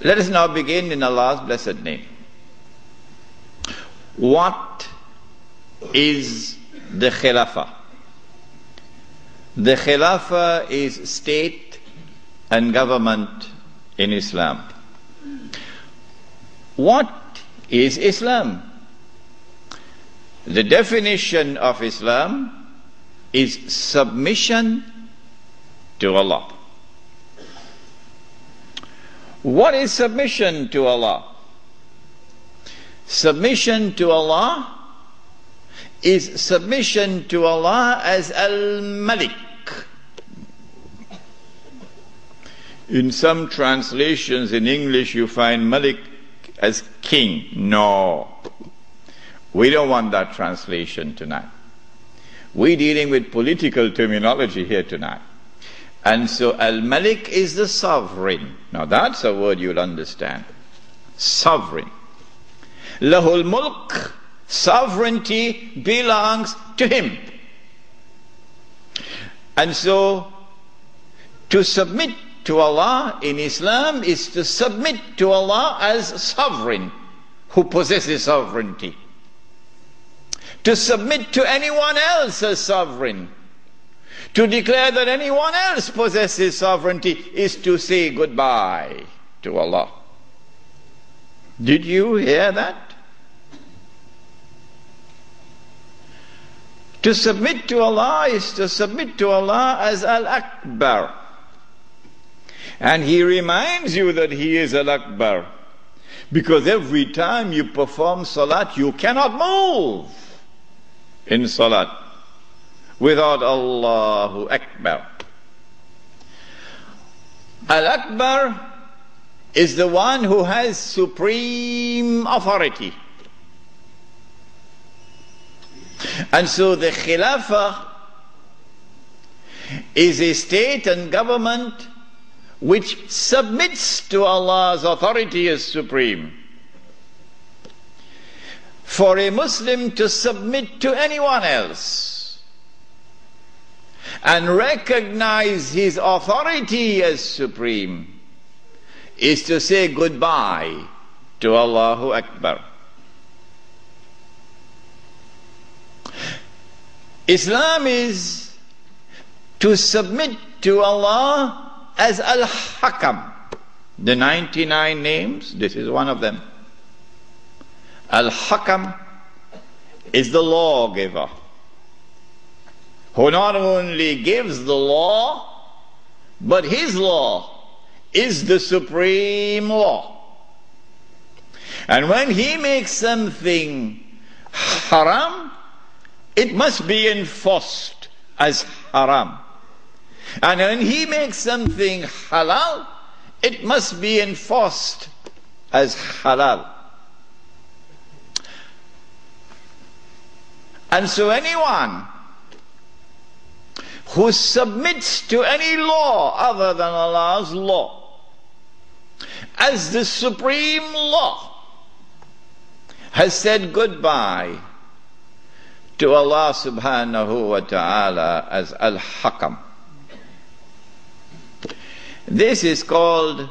Let us now begin in Allah's blessed name. What is the Khilafah? The Khilafah is state and government in Islam. What is Islam? The definition of Islam is submission to Allah. What is submission to Allah? Submission to Allah is submission to Allah as Al-Malik. In some translations in English you find Malik as king. No. We don't want that translation tonight. We're dealing with political terminology here tonight. And so Al-Malik is the sovereign. Now that's a word you'll understand. Sovereign. Lahul Mulk, sovereignty belongs to him. And so to submit to Allah in Islam is to submit to Allah as sovereign who possesses sovereignty. To submit to anyone else as sovereign, to declare that anyone else possesses sovereignty, is to say goodbye to Allah. Did you hear that? To submit to Allah is to submit to Allah as Al-Akbar. And He reminds you that He is Al-Akbar, because every time you perform salat, you cannot move in salat without Allahu Akbar. Al-Akbar is the one who has supreme authority. And so the Khilafah is a state and government which submits to Allah's authority as supreme. For a Muslim to submit to anyone else and recognize his authority as supreme is to say goodbye to Allahu Akbar. Islam is to submit to Allah as Al-Hakam. The 99 names, this is one of them. Al-Hakam is the lawgiver, who not only gives the law, but his law is the supreme law. And when he makes something haram, it must be enforced as haram. And when he makes something halal, it must be enforced as halal. And so anyone who submits to any law other than Allah's law as the supreme law has said goodbye to Allah subhanahu wa ta'ala as Al-Hakam. This is called,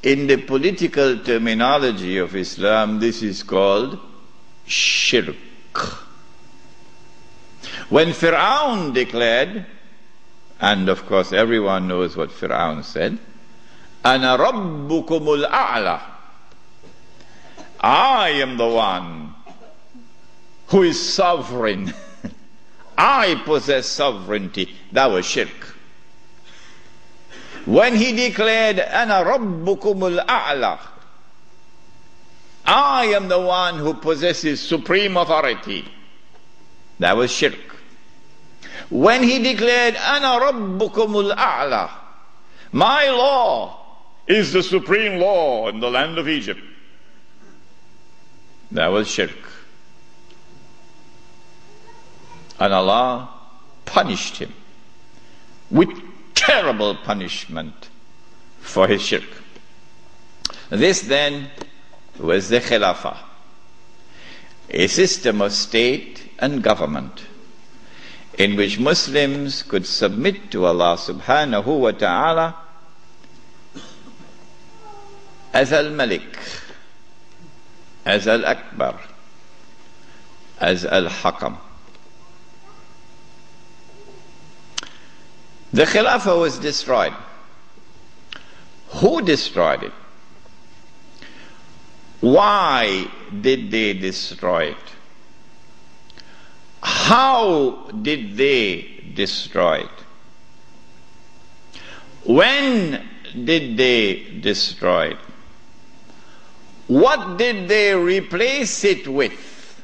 in the political terminology of Islam, this is called shirk. When Fir'aun declared, and of course everyone knows what Fir'aun said, Ana Rabbukumul A'la, I am the one who is sovereign. I possess sovereignty. That was shirk. When he declared, Ana Rabbukumul A'la, I am the one who possesses supreme authority, that was shirk. When he declared, Ana Rabbukumul A'la, my law is the supreme law in the land of Egypt, that was shirk. And Allah punished him with terrible punishment for his shirk. This then was the Khilafah, a system of state and government in which Muslims could submit to Allah subhanahu wa ta'ala as Al-Malik, as Al-Akbar, as Al-Hakam. The Khilafah was destroyed. Who destroyed it? Why did they destroy it? How did they destroy it? When did they destroy it? What did they replace it with?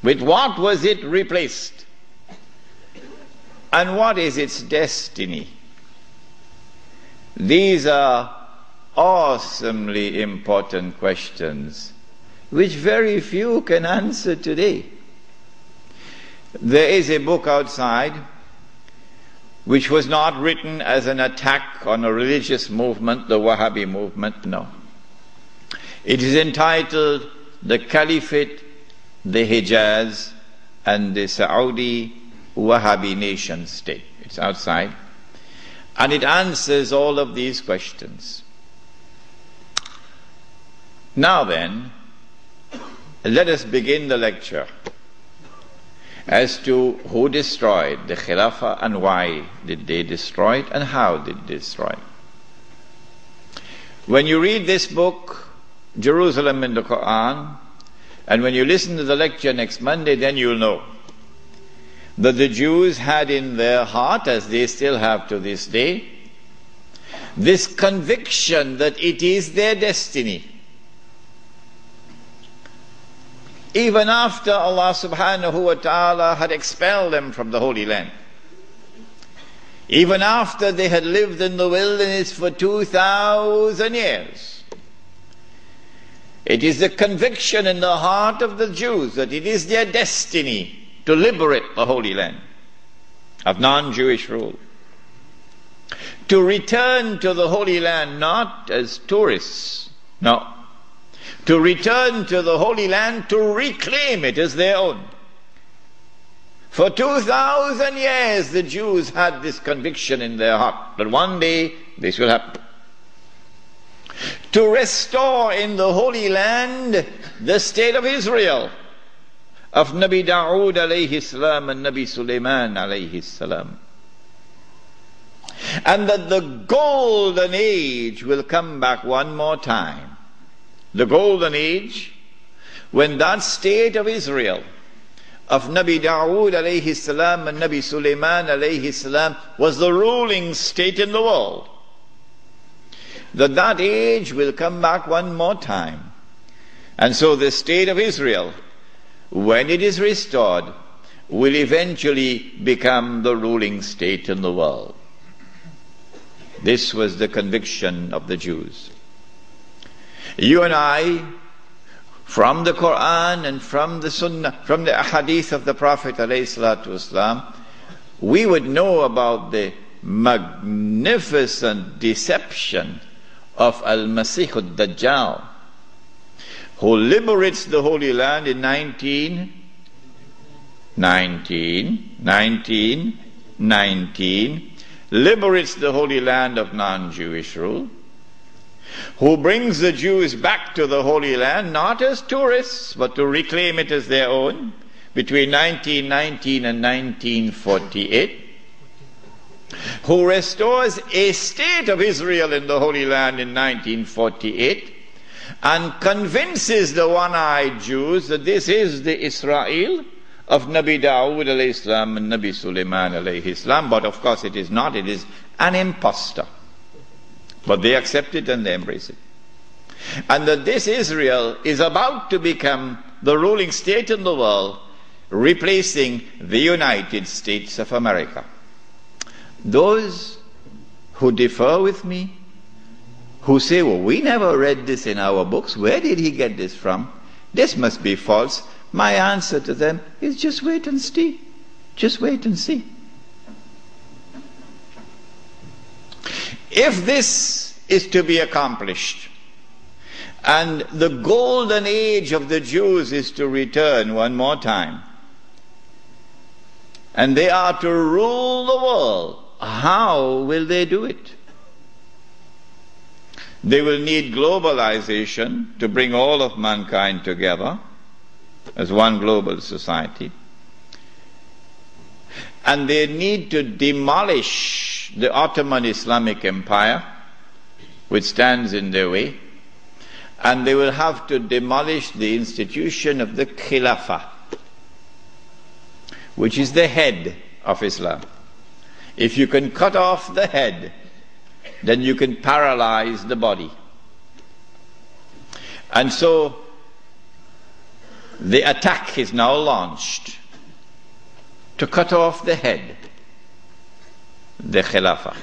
With what was it replaced? And what is its destiny? These are awesomely important questions which very few can answer today. There is a book outside which was not written as an attack on a religious movement, the Wahhabi movement, no. It is entitled The Caliphate, the Hijaz, and the Saudi Wahhabi Nation State. It's outside. And it answers all of these questions. Now then, let us begin the lecture as to who destroyed the Khilafah and why did they destroy it and how did they destroy it. When you read this book, Jerusalem in the Quran, and when you listen to the lecture next Monday, then you'll know that the Jews had in their heart, as they still have to this day, this conviction that it is their destiny. Even after Allah subhanahu wa ta'ala had expelled them from the Holy Land. Even after they had lived in the wilderness for 2,000 years. It is the conviction in the heart of the Jews that it is their destiny to liberate the Holy Land of non-Jewish rule. To return to the Holy Land not as tourists, no. To return to the Holy Land to reclaim it as their own. For 2,000 years the Jews had this conviction in their heart that one day this will happen. To restore in the Holy Land the state of Israel, of Nabi Dawood alayhi salam and Nabi Sulaiman alayhi salam. And that the golden age will come back one more time. The golden age, when that state of Israel, of Nabi Dawood alayhi salam and Nabi Sulaiman alayhi salam, was the ruling state in the world. That age will come back one more time. And so the state of Israel, when it is restored, will eventually become the ruling state in the world. This was the conviction of the Jews. You and I, from the Quran and from the Sunnah, from the Hadith of the Prophet ﷺ, we would know about the magnificent deception of Al-Masih al-Dajjal, who liberates the Holy Land in 1919, liberates the Holy Land of non-Jewish rule, who brings the Jews back to the Holy Land, not as tourists, but to reclaim it as their own, between 1919 and 1948, who restores a state of Israel in the Holy Land in 1948, and convinces the one-eyed Jews that this is the Israel of Nabi Dawood alayhi salam and Nabi Sulaiman alayhi salam, but of course it is not, it is an impostor. But they accept it and they embrace it. And that this Israel is about to become the ruling state in the world, replacing the United States of America. Those who differ with me, who say, well, we never read this in our books, where did he get this from? This must be false. My answer to them is just wait and see. Just wait and see. If this is to be accomplished, and the golden age of the Jews is to return one more time, and they are to rule the world, how will they do it? They will need globalization to bring all of mankind together as one global society. And they need to demolish the Ottoman Islamic Empire, which stands in their way. And they will have to demolish the institution of the Khilafah, which is the head of Islam. If you can cut off the head, then you can paralyze the body. And so the attack is now launched to cut off the head, the Khilafah.